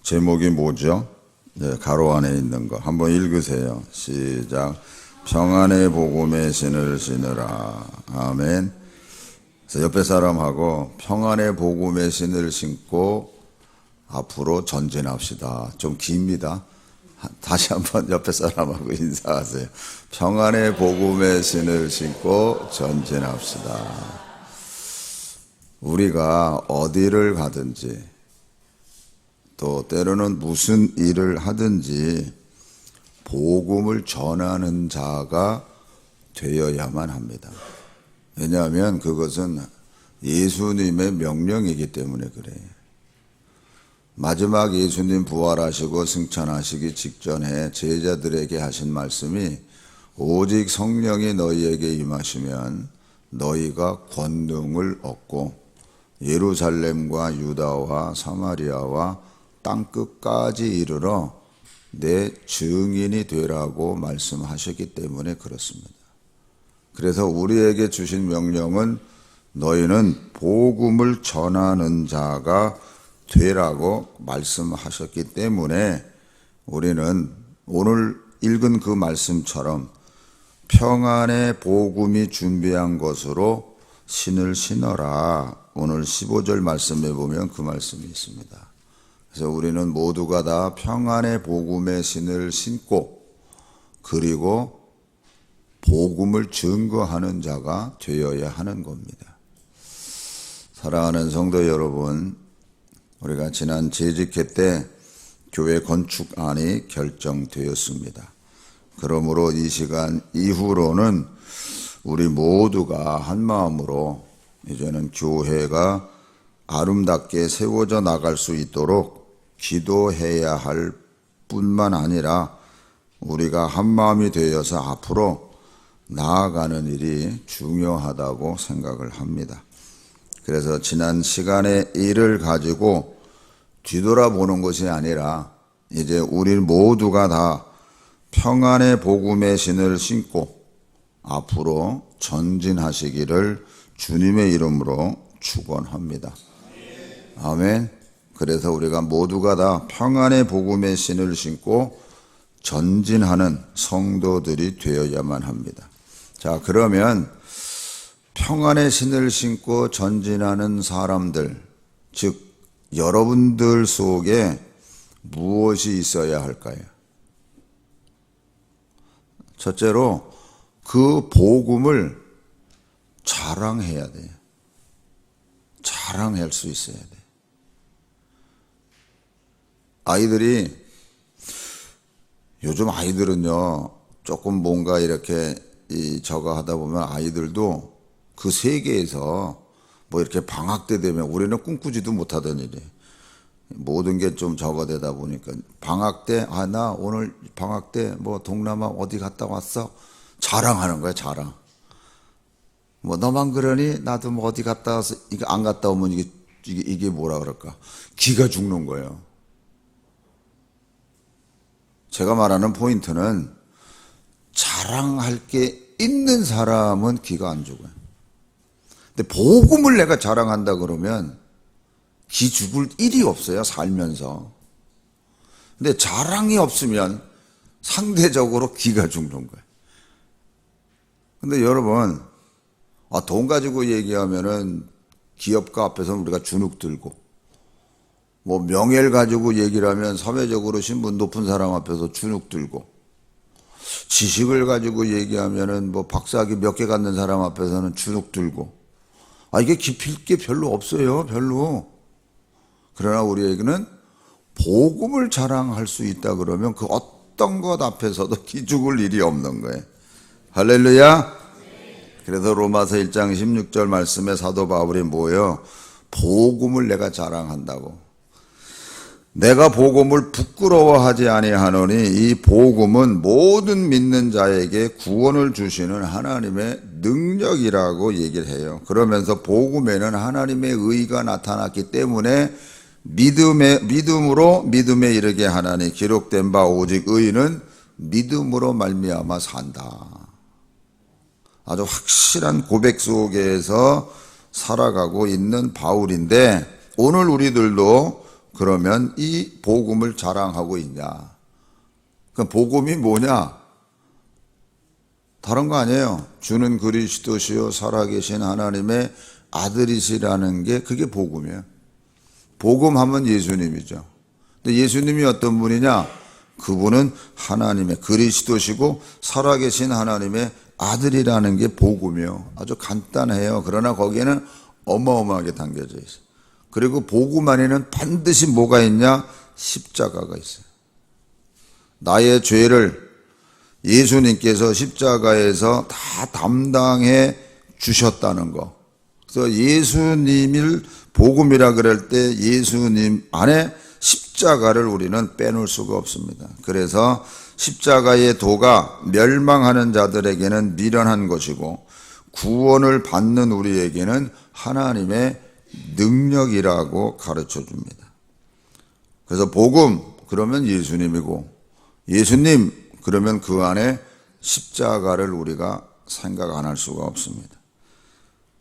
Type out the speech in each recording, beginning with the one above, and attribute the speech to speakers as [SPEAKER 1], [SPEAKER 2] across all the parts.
[SPEAKER 1] 제목이 뭐죠? 네, 가로 안에 있는 거 한번 읽으세요. 시작. 평안의 복음의 신을 신으라. 아멘. 그래서 옆에 사람하고 평안의 복음의 신을 신고 앞으로 전진합시다. 좀 깁니다. 다시 한번 옆에 사람하고 인사하세요. 평안의 복음의 신을 신고 전진합시다. 우리가 어디를 가든지 또 때로는 무슨 일을 하든지 복음을 전하는 자가 되어야만 합니다. 왜냐하면 그것은 예수님의 명령이기 때문에 그래요. 마지막 예수님 부활하시고 승천하시기 직전에 제자들에게 하신 말씀이 오직 성령이 너희에게 임하시면 너희가 권능을 얻고 예루살렘과 유다와 사마리아와 땅끝까지 이르러 내 증인이 되라고 말씀하셨기 때문에 그렇습니다. 그래서 우리에게 주신 명령은 너희는 복음을 전하는 자가 되라고 말씀하셨기 때문에 우리는 오늘 읽은 그 말씀처럼 평안의 복음이 준비한 것으로 신을 신어라. 오늘 15절 말씀에 보면 그 말씀이 있습니다. 그래서 우리는 모두가 다 평안의 복음의 신을 신고 그리고 복음을 증거하는 자가 되어야 하는 겁니다. 사랑하는 성도 여러분, 우리가 지난 재직회 때 교회 건축안이 결정되었습니다. 그러므로 이 시간 이후로는 우리 모두가 한 마음으로 이제는 교회가 아름답게 세워져 나갈 수 있도록 기도해야 할 뿐만 아니라 우리가 한 마음이 되어서 앞으로 나아가는 일이 중요하다고 생각을 합니다. 그래서 지난 시간의 일을 가지고 뒤돌아보는 것이 아니라 이제 우리 모두가 다 평안의 복음의 신을 신고 앞으로 전진하시기를 주님의 이름으로 축원합니다. 아멘. 그래서 우리가 모두가 다 평안의 복음의 신을 신고 전진하는 성도들이 되어야만 합니다. 자, 그러면 평안의 신을 신고 전진하는 사람들, 즉 여러분들 속에 무엇이 있어야 할까요? 첫째로 그 복음을 자랑해야 돼요. 자랑할 수 있어야 돼요. 아이들이 요즘 아이들은요 조금 뭔가 이렇게 저거 하다 보면 아이들도 그 세계에서 뭐 이렇게 방학 때 되면 우리는 꿈꾸지도 못하던 일이 모든 게 좀 저거 되다 보니까 방학 때 나 오늘 방학 때 뭐 동남아 어디 갔다 왔어? 자랑하는 거야. 자랑. 뭐 너만 그러니 나도 뭐 어디 갔다 와서 이게 안 갔다 오면 이게 뭐라 그럴까? 기가 죽는 거예요. 제가 말하는 포인트는 자랑할 게 있는 사람은 기가 안 죽어요. 근데 복음을 내가 자랑한다 그러면 기 죽을 일이 없어요, 살면서. 근데 자랑이 없으면 상대적으로 기가 죽는 거예요. 근데 여러분, 돈 가지고 얘기하면은 기업가 앞에서는 우리가 주눅 들고, 뭐 명예를 가지고 얘기를 하면 사회적으로 신분 높은 사람 앞에서 주눅 들고, 지식을 가지고 얘기하면은 뭐 박사학위 몇 개 갖는 사람 앞에서는 주눅 들고, 이게 깊일 게 별로 없어요, 별로. 그러나 우리에게는 복음을 자랑할 수 있다 그러면 그 어떤 것 앞에서도 기죽을 일이 없는 거예요. 할렐루야. 그래서 로마서 1장 16절 말씀에 사도 바울이 뭐예요? 복음을 내가 자랑한다고. 내가 복음을 부끄러워하지 아니하노니 이 복음은 모든 믿는 자에게 구원을 주시는 하나님의 능력이라고 얘기를 해요. 그러면서 복음에는 하나님의 의가 나타났기 때문에 믿음으로 믿음에 이르게 하나니 기록된 바 오직 의인은 믿음으로 말미암아 산다. 아주 확실한 고백 속에서 살아가고 있는 바울인데 오늘 우리들도 그러면 이 복음을 자랑하고 있냐? 그 복음이 뭐냐? 다른 거 아니에요. 주는 그리스도시요 살아계신 하나님의 아들이시라는 게 그게 복음이에요. 복음하면 예수님이죠. 근데 예수님이 어떤 분이냐? 그분은 하나님의 그리스도시고 살아계신 하나님의 아들이라는 게 복음이에요. 아주 간단해요. 그러나 거기에는 어마어마하게 담겨져 있어요. 그리고 복음 안에는 반드시 뭐가 있냐? 십자가가 있어요. 나의 죄를 예수님께서 십자가에서 다 담당해 주셨다는 거. 그래서 예수님을 복음이라 그럴 때 예수님 안에 십자가를 우리는 빼놓을 수가 없습니다. 그래서 십자가의 도가 멸망하는 자들에게는 미련한 것이고 구원을 받는 우리에게는 하나님의 능력이라고 가르쳐 줍니다. 그래서 복음 그러면 예수님이고 예수님 그러면 그 안에 십자가를 우리가 생각 안 할 수가 없습니다.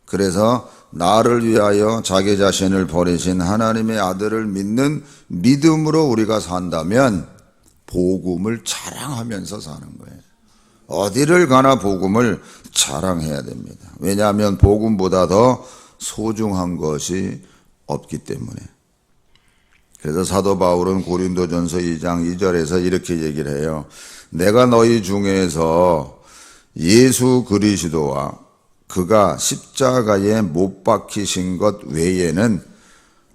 [SPEAKER 1] 그래서 나를 위하여 자기 자신을 버리신 하나님의 아들을 믿는 믿음으로 우리가 산다면 복음을 자랑하면서 사는 거예요. 어디를 가나 복음을 자랑해야 됩니다. 왜냐하면 복음보다 더 소중한 것이 없기 때문에. 그래서 사도 바울은 고린도전서 2장 2절에서 이렇게 얘기를 해요. 내가 너희 중에서 예수 그리스도와 그가 십자가에 못 박히신 것 외에는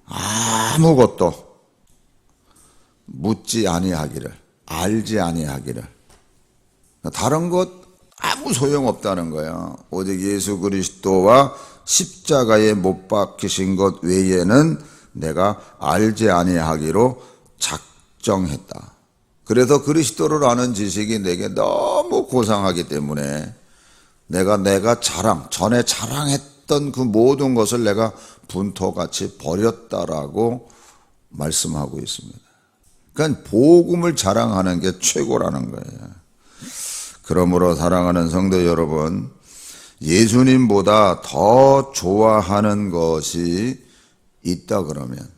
[SPEAKER 1] 아무것도 묻지 아니하기를, 알지 아니하기를. 다른 것 아무 소용없다는 거예요. 오직 예수 그리스도와 십자가에 못 박히신 것 외에는 내가 알지 아니하기로 작정했다. 그래서 그리스도를 아는 지식이 내게 너무 고상하기 때문에 내가 전에 자랑했던 그 모든 것을 내가 분토같이 버렸다라고 말씀하고 있습니다. 그러니까 복음을 자랑하는 게 최고라는 거예요. 그러므로 사랑하는 성도 여러분, 예수님보다 더 좋아하는 것이 있다 그러면,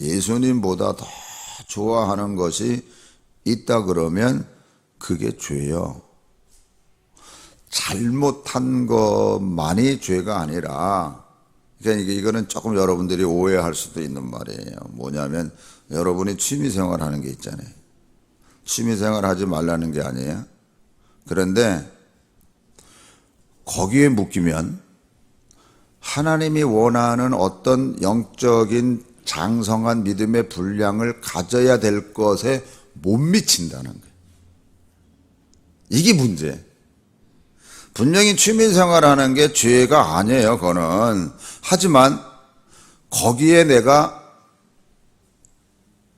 [SPEAKER 1] 예수님보다 더 좋아하는 것이 있다 그러면 그게 죄요. 잘못한 것만이 죄가 아니라, 그러니까 이거는 조금 여러분들이 오해할 수도 있는 말이에요. 뭐냐면 여러분이 취미생활 하는 게 있잖아요. 취미생활 하지 말라는 게 아니에요. 그런데 거기에 묶이면 하나님이 원하는 어떤 영적인 장성한 믿음의 분량을 가져야 될 것에 못 미친다는 거예요. 이게 문제예요. 분명히 취미생활하는 게 죄가 아니에요, 그거는. 하지만 거기에 내가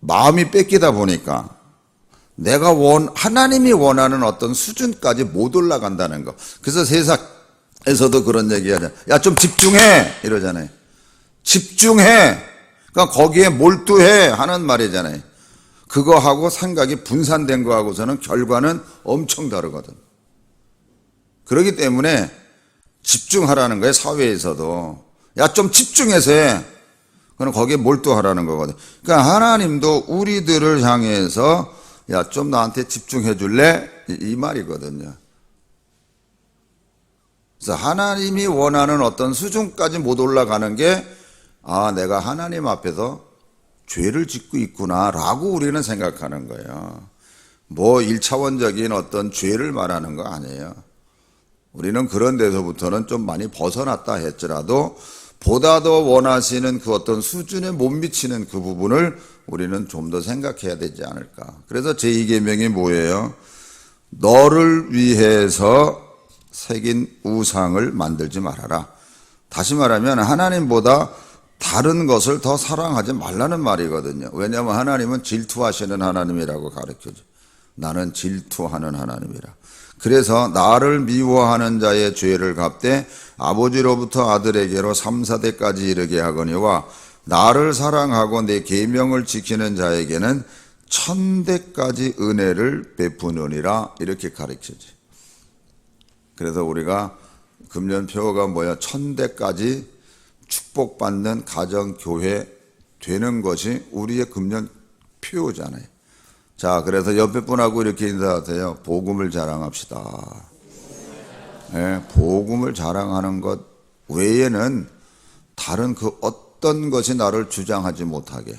[SPEAKER 1] 마음이 뺏기다 보니까 내가 하나님이 원하는 어떤 수준까지 못 올라간다는 거. 그래서 세상에서도 그런 얘기 하잖아요. 야, 좀 집중해! 이러잖아요. 집중해! 그러니까 거기에 몰두해! 하는 말이잖아요. 그거하고 생각이 분산된 거하고서는 결과는 엄청 다르거든. 그렇기 때문에 집중하라는 거예요, 사회에서도. 야, 좀 집중해서 해. 그럼 거기에 몰두하라는 거거든. 그러니까 하나님도 우리들을 향해서 야, 좀 나한테 집중해 줄래? 이 말이거든요. 그래서 하나님이 원하는 어떤 수준까지 못 올라가는 게 내가 하나님 앞에서 죄를 짓고 있구나라고 우리는 생각하는 거예요. 뭐 1차원적인 어떤 죄를 말하는 거 아니에요. 우리는 그런 데서부터는 좀 많이 벗어났다 했더라도 보다 더 원하시는 그 어떤 수준에 못 미치는 그 부분을 우리는 좀 더 생각해야 되지 않을까. 그래서 제2계명이 뭐예요? 너를 위해서 새긴 우상을 만들지 말아라. 다시 말하면 하나님보다 다른 것을 더 사랑하지 말라는 말이거든요. 왜냐하면 하나님은 질투하시는 하나님이라고 가르쳐줘. 나는 질투하는 하나님이라. 그래서 나를 미워하는 자의 죄를 갚되 아버지로부터 아들에게로 3, 4대까지 이르게 하거니와 나를 사랑하고 내 계명을 지키는 자에게는 1000대까지 은혜를 베푸느니라. 이렇게 가르쳐줘. 그래서 우리가 금년 표어가 뭐야? 1000대까지 축복받는 가정교회 되는 것이 우리의 금년 표잖아요. 자, 그래서 옆에 분하고 이렇게 인사하세요. 복음을 자랑합시다. 네, 복음을 자랑하는 것 외에는 다른 그 어떤 것이 나를 주장하지 못하게.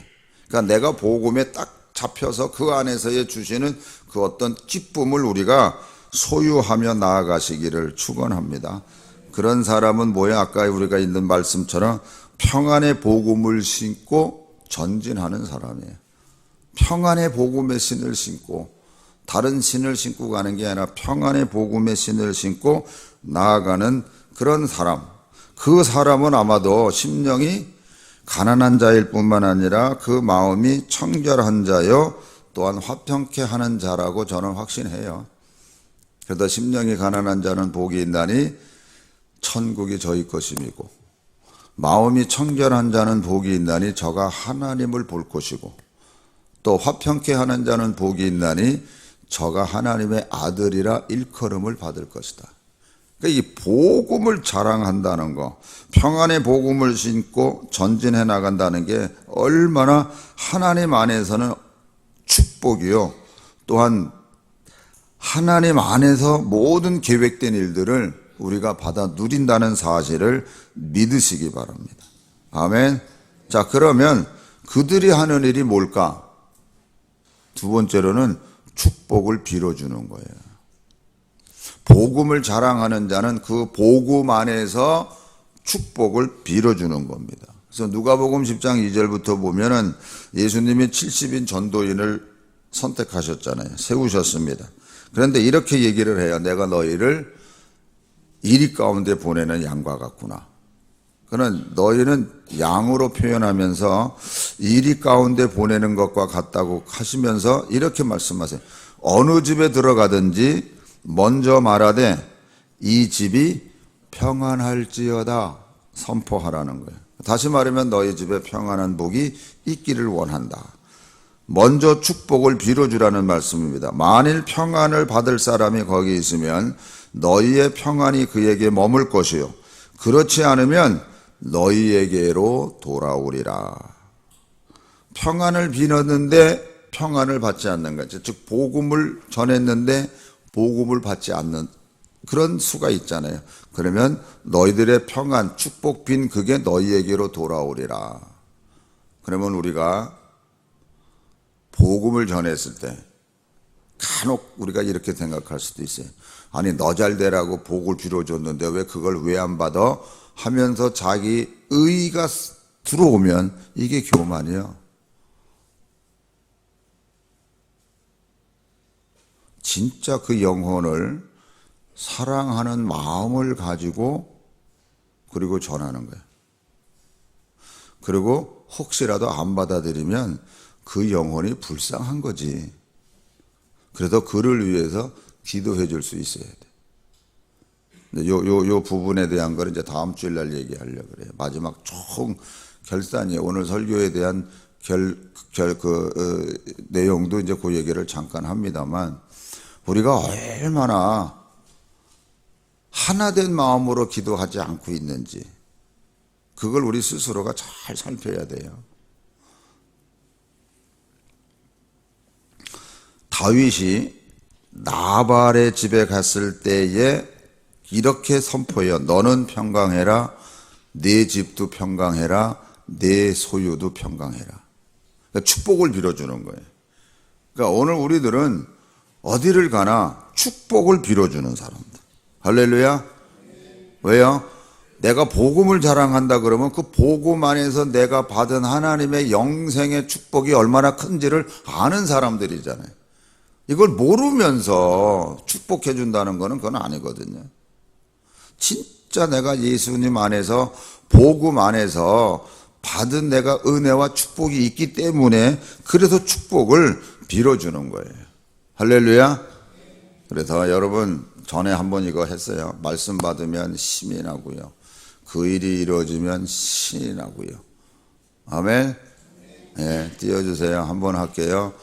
[SPEAKER 1] 그러니까 내가 복음에 딱 잡혀서 그 안에서의 주시는 그 어떤 기쁨을 우리가 소유하며 나아가시기를 축원합니다. 그런 사람은 뭐야? 아까 우리가 있는 말씀처럼 평안의 복음을 신고 전진하는 사람이에요. 평안의 복음의 신을 신고 다른 신을 신고 가는 게 아니라 평안의 복음의 신을 신고 나아가는 그런 사람. 그 사람은 아마도 심령이 가난한 자일 뿐만 아니라 그 마음이 청결한 자요 또한 화평케 하는 자라고 저는 확신해요. 그래서 심령이 가난한 자는 복이 있나니 천국이 저희 것임이고 마음이 청결한 자는 복이 있나니 저가 하나님을 볼 것이고 또 화평케 하는 자는 복이 있나니 저가 하나님의 아들이라 일컬음을 받을 것이다. 그러니까 이 복음을 자랑한다는 거, 평안의 복음을 신고 전진해 나간다는 게 얼마나 하나님 안에서는 축복이요. 또한 하나님 안에서 모든 계획된 일들을 우리가 받아 누린다는 사실을 믿으시기 바랍니다. 아멘. 자, 그러면 그들이 하는 일이 뭘까? 두 번째로는 축복을 빌어주는 거예요. 복음을 자랑하는 자는 그 복음 안에서 축복을 빌어주는 겁니다. 그래서 누가복음 10장 2절부터 보면은 예수님이 70인 전도인을 선택하셨잖아요. 세우셨습니다. 그런데 이렇게 얘기를 해요. 내가 너희를 이리 가운데 보내는 양과 같구나. 그는 너희는 양으로 표현하면서 이리 가운데 보내는 것과 같다고 하시면서 이렇게 말씀하세요. 어느 집에 들어가든지 먼저 말하되 이 집이 평안할지어다 선포하라는 거예요. 다시 말하면 너희 집에 평안한 복이 있기를 원한다. 먼저 축복을 빌어주라는 말씀입니다. 만일 평안을 받을 사람이 거기 있으면 너희의 평안이 그에게 머물 것이요 그렇지 않으면 너희에게로 돌아오리라. 평안을 빌었는데 평안을 받지 않는 거죠. 즉 복음을 전했는데 복음을 받지 않는 그런 수가 있잖아요. 그러면 너희들의 평안, 축복 빈 그게 너희에게로 돌아오리라. 그러면 우리가 복음을 전했을 때 간혹 우리가 이렇게 생각할 수도 있어요. 아니 너 잘 되라고 복을 빌어줬는데 왜 그걸 왜 안 받아? 하면서 자기 의의가 들어오면 이게 교만이에요. 진짜 그 영혼을 사랑하는 마음을 가지고 그리고 전하는 거예요. 그리고 혹시라도 안 받아들이면 그 영혼이 불쌍한 거지. 그래서 그를 위해서 기도해 줄 수 있어야 돼. 요 부분에 대한 걸 이제 다음 주일날 얘기하려고 그래요. 마지막 총 결산이에요. 오늘 설교에 대한 내용도 이제 그 얘기를 잠깐 합니다만, 우리가 얼마나 하나된 마음으로 기도하지 않고 있는지, 그걸 우리 스스로가 잘 살펴야 돼요. 다윗이 나발의 집에 갔을 때에 이렇게 선포해요. 너는 평강해라. 네 집도 평강해라. 네 소유도 평강해라. 그러니까 축복을 빌어주는 거예요. 그러니까 오늘 우리들은 어디를 가나 축복을 빌어주는 사람들. 할렐루야. 왜요? 내가 복음을 자랑한다 그러면 그 복음 안에서 내가 받은 하나님의 영생의 축복이 얼마나 큰지를 아는 사람들이잖아요. 이걸 모르면서 축복해 준다는 거는 그건 아니거든요. 진짜 내가 예수님 안에서 복음 안에서 받은 내가 은혜와 축복이 있기 때문에 그래서 축복을 빌어주는 거예요. 할렐루야. 그래서 여러분 전에 한번 이거 했어요. 말씀 받으면 힘이 나고요. 그 일이 이루어지면 신이 나고요. 아멘. 네, 띄워주세요. 한번 할게요.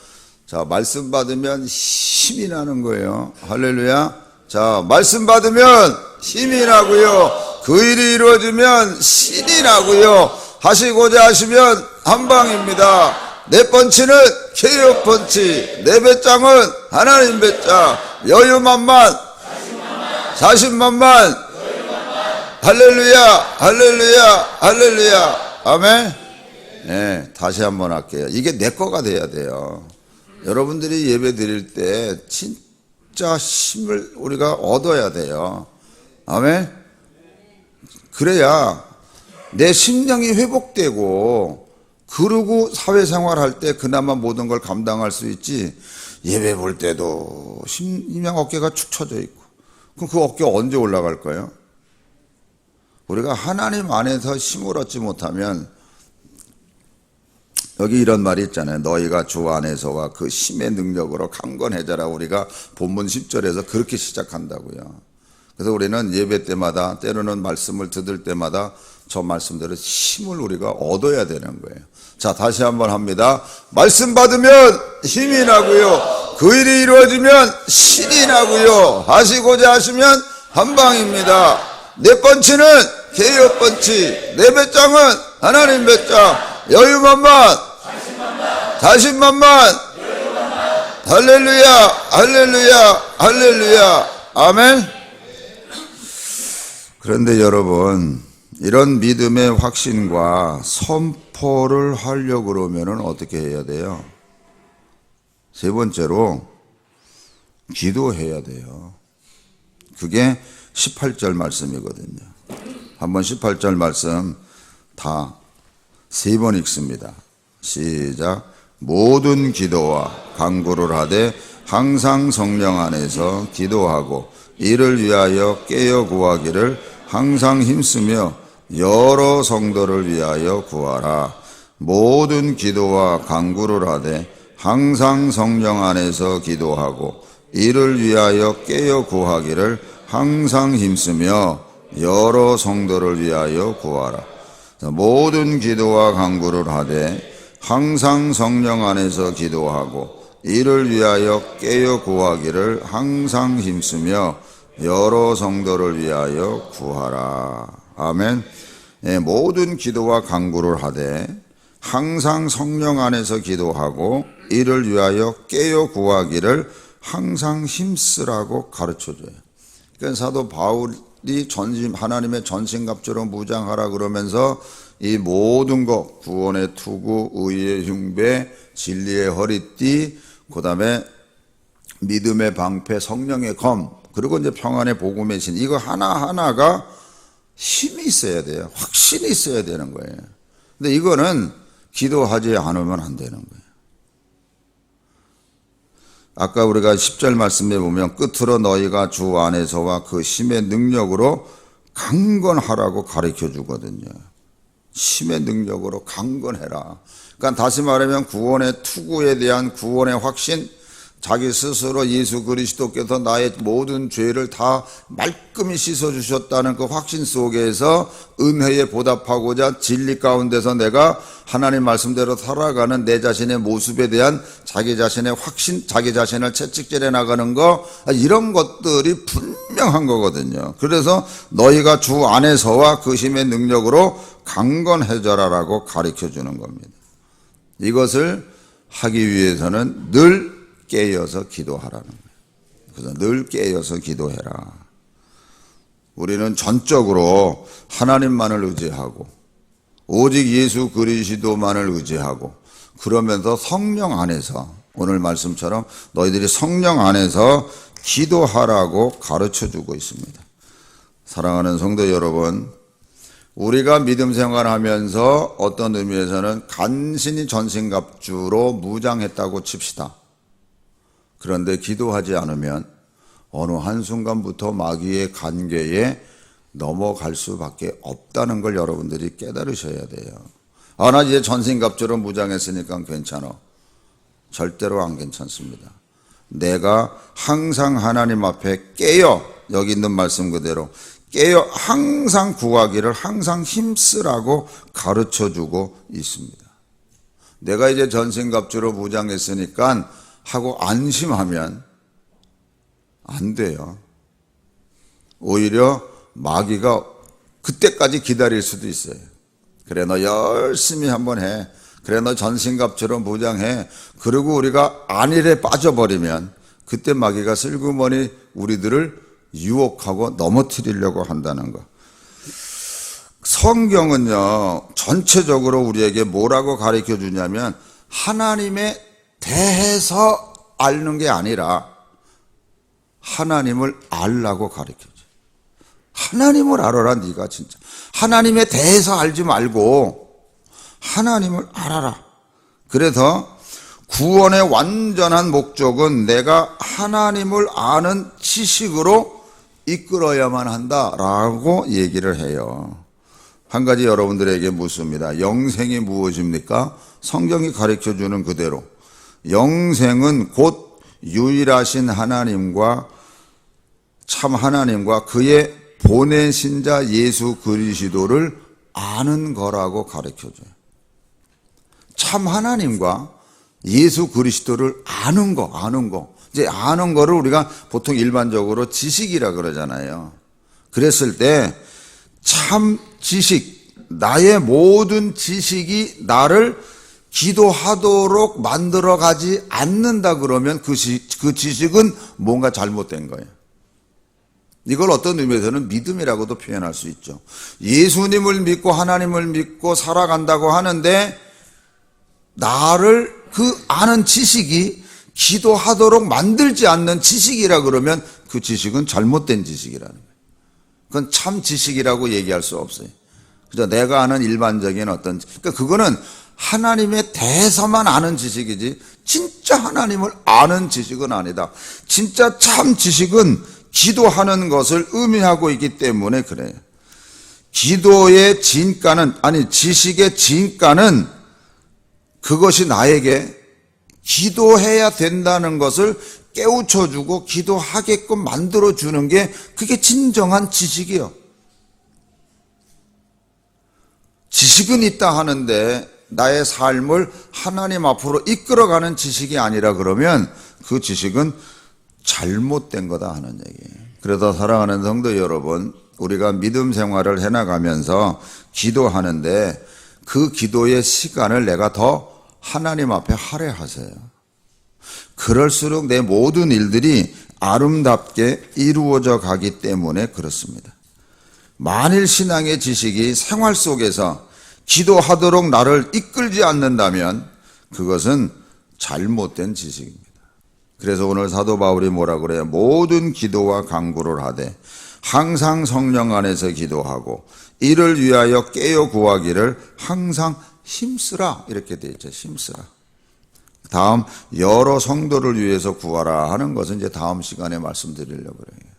[SPEAKER 1] 자, 말씀 받으면 힘이 나는 거예요. 할렐루야. 자, 말씀 받으면 힘이 나고요. 그 일이 이루어지면 신이 나고요. 하시고자 하시면 한 방입니다. 네 펀치는 KO 펀치, 네 배짱은 하나님 배짱, 여유만만, 자신만만, 할렐루야, 할렐루야, 할렐루야. 아멘. 네, 다시 한번 할게요. 이게 내 거가 돼야 돼요. 여러분들이 예배 드릴 때 진짜 힘을 우리가 얻어야 돼요. 아멘. 그래야 내 심령이 회복되고, 그러고 사회생활 할 때 그나마 모든 걸 감당할 수 있지. 예배 볼 때도 심령 어깨가 축 처져 있고, 그럼 그 어깨 언제 올라갈 거예요? 우리가 하나님 안에서 힘을 얻지 못하면, 여기 이런 말이 있잖아요. 너희가 주 안에서와 그 힘의 능력으로 강건해져라. 우리가 본문 10절에서 그렇게 시작한다고요. 그래서 우리는 예배 때마다, 때로는 말씀을 들을 때마다 저 말씀대로 힘을 우리가 얻어야 되는 거예요. 자, 다시 한번 합니다. 말씀 받으면 힘이 나고요, 그 일이 이루어지면 신이 나고요, 하시고자 하시면 한방입니다. 네 펀치는 KO 펀치, 네 배짱은 하나님 배짱, 여유만만, 자신만만, 할렐루야, 할렐루야, 할렐루야. 아멘. 그런데 여러분, 이런 믿음의 확신과 선포를 하려고 그러면 어떻게 해야 돼요? 세 번째로 기도해야 돼요. 그게 18절 말씀이거든요. 한번 18절 말씀 다 세 번 읽습니다. 시작. 모든 기도와 간구를 하되 항상 성령 안에서 기도하고 이를 위하여 깨어 구하기를 항상 힘쓰며 여러 성도를 위하여 구하라. 모든 기도와 간구를 하되 항상 성령 안에서 기도하고 이를 위하여 깨어 구하기를 항상 힘쓰며 여러 성도를 위하여 구하라. 모든 기도와 간구를 하되 항상 성령 안에서 기도하고 이를 위하여 깨어 구하기를 항상 힘쓰며 여러 성도를 위하여 구하라. 아멘. 예, 모든 기도와 간구를 하되 항상 성령 안에서 기도하고 이를 위하여 깨어 구하기를 항상 힘쓰라고 가르쳐줘요. 그러니까 사도 바울이 하나님의 전신갑주로 무장하라 그러면서 이 모든 것, 구원의 투구, 의의 흉배, 진리의 허리띠, 그 다음에 믿음의 방패, 성령의 검, 그리고 이제 평안의 복음의 신, 이거 하나하나가 힘이 있어야 돼요. 확신이 있어야 되는 거예요. 근데 이거는 기도하지 않으면 안 되는 거예요. 아까 우리가 10절 말씀에 보면 끝으로 너희가 주 안에서와 그 힘의 능력으로 강건하라고 가르쳐 주거든요. 힘의 능력으로 강건해라. 그러니까 다시 말하면 구원의 투구에 대한 구원의 확신, 자기 스스로 예수 그리스도께서 나의 모든 죄를 다 말끔히 씻어주셨다는 그 확신 속에서 은혜에 보답하고자 진리 가운데서 내가 하나님 말씀대로 살아가는 내 자신의 모습에 대한 자기 자신의 확신, 자기 자신을 채찍질해 나가는 거, 이런 것들이 분명한 거거든요. 그래서 너희가 주 안에서와 그 힘의 능력으로 강건해져라라고 가르쳐주는 겁니다. 이것을 하기 위해서는 늘 깨어서 기도하라는 거예요. 그래서 늘 깨어서 기도해라. 우리는 전적으로 하나님만을 의지하고 오직 예수 그리스도만을 의지하고 그러면서 성령 안에서, 오늘 말씀처럼 너희들이 성령 안에서 기도하라고 가르쳐주고 있습니다. 사랑하는 성도 여러분, 우리가 믿음 생활하면서 어떤 의미에서는 간신히 전신갑주로 무장했다고 칩시다. 그런데 기도하지 않으면 어느 한순간부터 마귀의 관계에 넘어갈 수밖에 없다는 걸 여러분들이 깨달으셔야 돼요. 아, 나 이제 전신갑주로 무장했으니까 괜찮아. 절대로 안 괜찮습니다. 내가 항상 하나님 앞에 깨어, 여기 있는 말씀 그대로 깨어 항상 구하기를 항상 힘쓰라고 가르쳐주고 있습니다. 내가 이제 전신갑주로 무장했으니까 하고 안심하면 안 돼요. 오히려 마귀가 그때까지 기다릴 수도 있어요. 그래, 너 열심히 한번 해. 그래 너 전신갑주로 무장해. 그리고 우리가 안일에 빠져버리면 그때 마귀가 슬그머니 우리들을 유혹하고 넘어뜨리려고 한다는 거. 성경은요 전체적으로 우리에게 뭐라고 가르쳐 주냐면 하나님에 대해서 앓는 게 아니라 하나님을 알라고 가르쳐 줘요. 하나님을 알아라. 네가 진짜 하나님에 대해서 알지 말고 하나님을 알아라. 그래서 구원의 완전한 목적은 내가 하나님을 아는 지식으로 이끌어야만 한다라고 얘기를 해요. 한 가지 여러분들에게 묻습니다. 영생이 무엇입니까? 성경이 가르쳐주는 그대로 영생은 곧 유일하신 하나님과 참 하나님과 그의 보내신 자 예수 그리스도를 아는 거라고 가르쳐줘요. 참 하나님과 예수 그리스도를 아는 거. 이제 아는 거를 우리가 보통 일반적으로 지식이라 그러잖아요. 그랬을 때 참 지식, 나의 모든 지식이 나를 기도하도록 만들어가지 않는다 그러면 그 지식은 뭔가 잘못된 거예요. 이걸 어떤 의미에서는 믿음이라고도 표현할 수 있죠. 예수님을 믿고 하나님을 믿고 살아간다고 하는데 나를 그 아는 지식이 기도하도록 만들지 않는 지식이라 그러면 그 지식은 잘못된 지식이라는 거예요. 그건 참 지식이라고 얘기할 수 없어요. 그죠? 내가 아는 일반적인 그러니까 그거는 하나님에 대해서만 아는 지식이지 진짜 하나님을 아는 지식은 아니다. 진짜 참 지식은 기도하는 것을 의미하고 있기 때문에 그래요. 기도의 진가는 지식의 진가는 그것이 나에게 기도해야 된다는 것을 깨우쳐주고 기도하게끔 만들어주는 게 그게 진정한 지식이요. 지식은 있다 하는데 나의 삶을 하나님 앞으로 이끌어가는 지식이 아니라 그러면 그 지식은 잘못된 거다 하는 얘기예요. 그래서 사랑하는 성도 여러분, 우리가 믿음 생활을 해나가면서 기도하는데 그 기도의 시간을 내가 더 하나님 앞에 할애하세요. 그럴수록 내 모든 일들이 아름답게 이루어져 가기 때문에 그렇습니다. 만일 신앙의 지식이 생활 속에서 기도하도록 나를 이끌지 않는다면 그것은 잘못된 지식입니다. 그래서 오늘 사도 바울이 뭐라 그래요? 모든 기도와 간구를 하되 항상 성령 안에서 기도하고 이를 위하여 깨어 구하기를 항상 힘쓰라. 이렇게 되어 있죠. 힘쓰라. 다음 여러 성도를 위해서 구하라 하는 것은 이제 다음 시간에 말씀드리려고 그래요.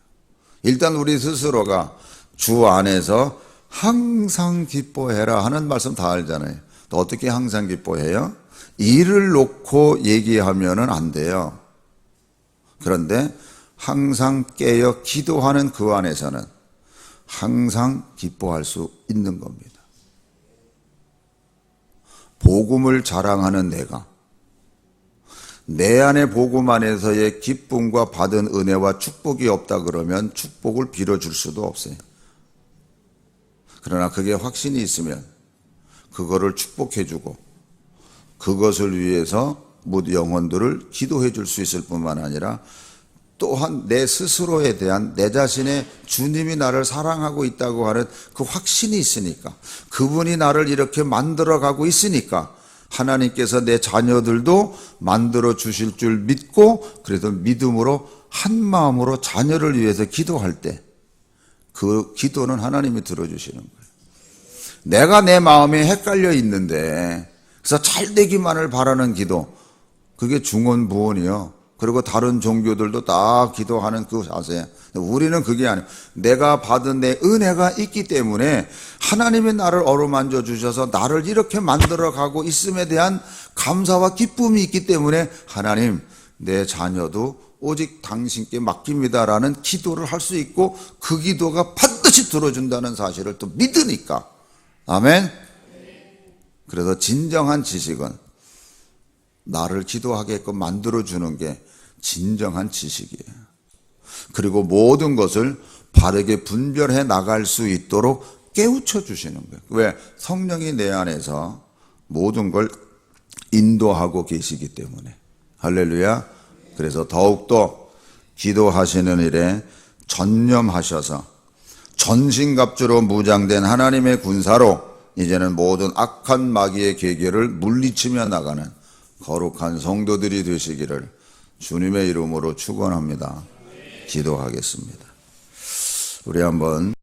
[SPEAKER 1] 일단 우리 스스로가 주 안에서 항상 기뻐해라 하는 말씀 다 알잖아요. 또 어떻게 항상 기뻐해요? 일을 놓고 얘기하면은 안 돼요. 그런데 항상 깨어 기도하는 그 안에서는 항상 기뻐할 수 있는 겁니다. 복음을 자랑하는 내가 내 안에 복음 안에서의 기쁨과 받은 은혜와 축복이 없다 그러면 축복을 빌어줄 수도 없어요. 그러나 그게 확신이 있으면 그거를 축복해주고 그것을 위해서 모든 영혼들을 기도해 줄 수 있을 뿐만 아니라 또한 내 스스로에 대한 내 자신의 주님이 나를 사랑하고 있다고 하는 그 확신이 있으니까 그분이 나를 이렇게 만들어가고 있으니까 하나님께서 내 자녀들도 만들어 주실 줄 믿고 그래서 믿음으로 한 마음으로 자녀를 위해서 기도할 때 그 기도는 하나님이 들어주시는 거예요. 내가 내 마음에 헷갈려 있는데 그래서 잘 되기만을 바라는 기도 그게 중언부언이요. 그리고 다른 종교들도 다 기도하는 그 자세. 우리는 그게 아니에요. 내가 받은 내 은혜가 있기 때문에 하나님이 나를 어루만져 주셔서 나를 이렇게 만들어가고 있음에 대한 감사와 기쁨이 있기 때문에 하나님 내 자녀도 오직 당신께 맡깁니다라는 기도를 할 수 있고 그 기도가 반드시 들어준다는 사실을 또 믿으니까. 아멘. 그래서 진정한 지식은 나를 기도하게끔 만들어주는 게 진정한 지식이에요. 그리고 모든 것을 바르게 분별해 나갈 수 있도록 깨우쳐 주시는 거예요. 왜? 성령이 내 안에서 모든 걸 인도하고 계시기 때문에. 할렐루야. 그래서 더욱더 기도하시는 일에 전념하셔서 전신갑주로 무장된 하나님의 군사로 이제는 모든 악한 마귀의 계계를 물리치며 나가는 거룩한 성도들이 되시기를 주님의 이름으로 축원합니다. 기도하겠습니다. 우리 한번